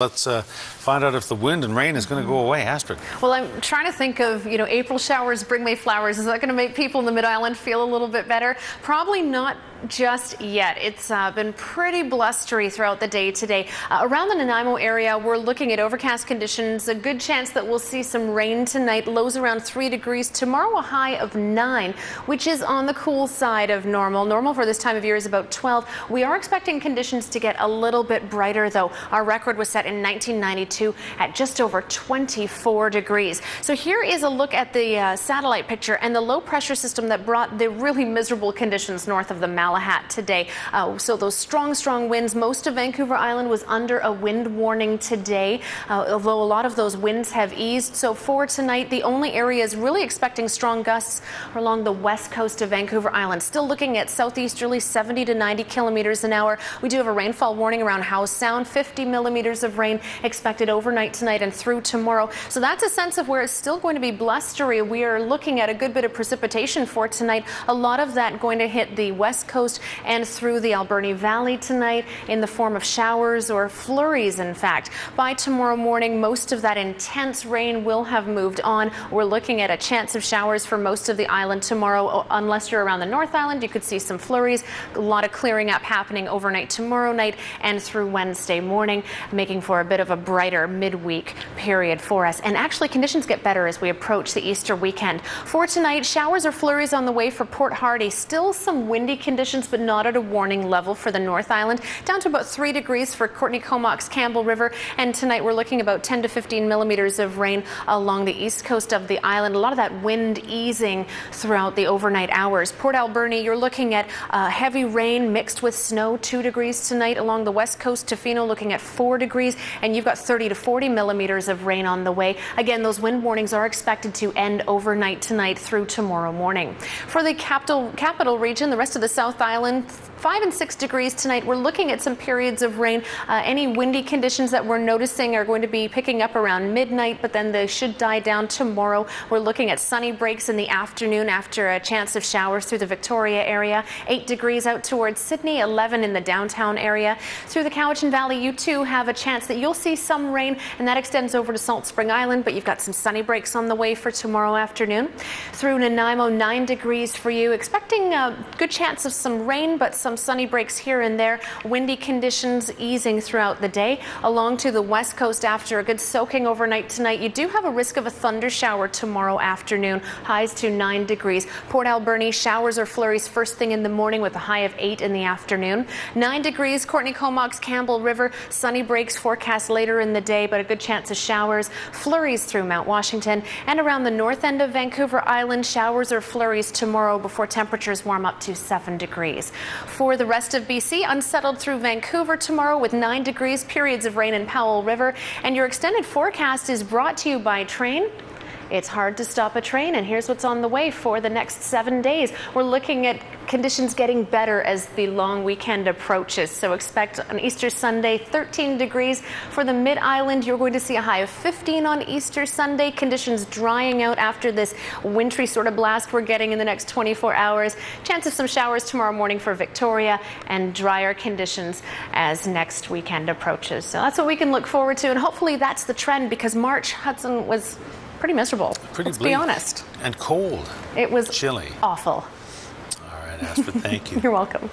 Let's find out if the wind and rain is going to go away. Astrid. Well, I'm trying to think of, April showers bring May flowers. Is that going to make people in the Mid-Island feel a little bit better? Probably not just yet. It's been pretty blustery throughout the day today. Around the Nanaimo area, we're looking at overcast conditions. A good chance that we'll see some rain tonight. Lows around 3 degrees. Tomorrow, a high of 9, which is on the cool side of normal. Normal for this time of year is about 12. We are expecting conditions to get a little bit brighter, though. Our record was set in 1992 at just over 24 degrees. So here is a look at the satellite picture and the low pressure system that brought the really miserable conditions north of the Malahat today. So those strong winds. Most of Vancouver Island was under a wind warning today, although a lot of those winds have eased. So for tonight, the only areas really expecting strong gusts are along the west coast of Vancouver Island. Still looking at southeasterly 70 to 90 kilometers an hour. We do have a rainfall warning around Howe Sound, 50 millimeters of rain expected overnight tonight and through tomorrow. So that's a sense of where it's still going to be blustery. We are looking at a good bit of precipitation for tonight. A lot of that going to hit the west coast and through the Alberni Valley tonight in the form of showers or flurries, in fact. By tomorrow morning, most of that intense rain will have moved on. We're looking at a chance of showers for most of the island tomorrow. Unless you're around the North Island, you could see some flurries. A lot of clearing up happening overnight tomorrow night and through Wednesday morning, making for a bit of a brighter midweek period for us. And actually, conditions get better as we approach the Easter weekend. For tonight, showers or flurries on the way for Port Hardy. Still some windy conditions, but not at a warning level for the North Island. Down to about 3 degrees for Courtney Comox, Campbell River. And tonight we're looking about 10 to 15 millimeters of rain along the east coast of the island. A lot of that wind easing throughout the overnight hours. Port Alberni, you're looking at heavy rain mixed with snow, 2 degrees tonight. Along the west coast, Tofino looking at 4 degrees. And you've got 30 to 40 millimeters of rain on the way. Again, those wind warnings are expected to end overnight tonight through tomorrow morning. For the capital region, the rest of the South Island, 5 and 6 degrees tonight. We're looking at some periods of rain. Any windy conditions that we're noticing are going to be picking up around midnight, but then they should die down tomorrow. We're looking at sunny breaks in the afternoon after a chance of showers through the Victoria area. 8 degrees out towards Sydney, 11 in the downtown area. Through the Cowichan Valley, you too have a chance that you'll see some rain, and that extends over to Salt Spring Island, but you've got some sunny breaks on the way for tomorrow afternoon. Through Nanaimo, 9 degrees for you. Expecting a good chance of some rain, but some sunny breaks here and there. Windy conditions easing throughout the day. Along to the west coast after a good soaking overnight tonight, you do have a risk of a thunder shower tomorrow afternoon. Highs to 9 degrees. Port Alberni, showers or flurries first thing in the morning with a high of 8 in the afternoon. 9 degrees, Courtney Comox, Campbell River. Sunny breaks forecast later in the day, but a good chance of showers. Flurries through Mount Washington and around the north end of Vancouver Island. Showers or flurries tomorrow before temperatures warm up to 7 degrees. For the rest of BC, unsettled through Vancouver tomorrow with 9 degrees, periods of rain in Powell River. And your extended forecast is brought to you by Train. It's hard to stop a train, and here's what's on the way for the next 7 days. We're looking at conditions getting better as the long weekend approaches. So expect on Easter Sunday, 13 degrees. For the Mid-Island, you're going to see a high of 15 on Easter Sunday. Conditions drying out after this wintry sort of blast we're getting in the next 24 hours. Chance of some showers tomorrow morning for Victoria, and drier conditions as next weekend approaches. So that's what we can look forward to, and hopefully that's the trend, because March, Hudson, was pretty miserable. Pretty Let's bleak. be honest. And cold. It was chilly. Awful. All right, Astrid, thank you. You're welcome.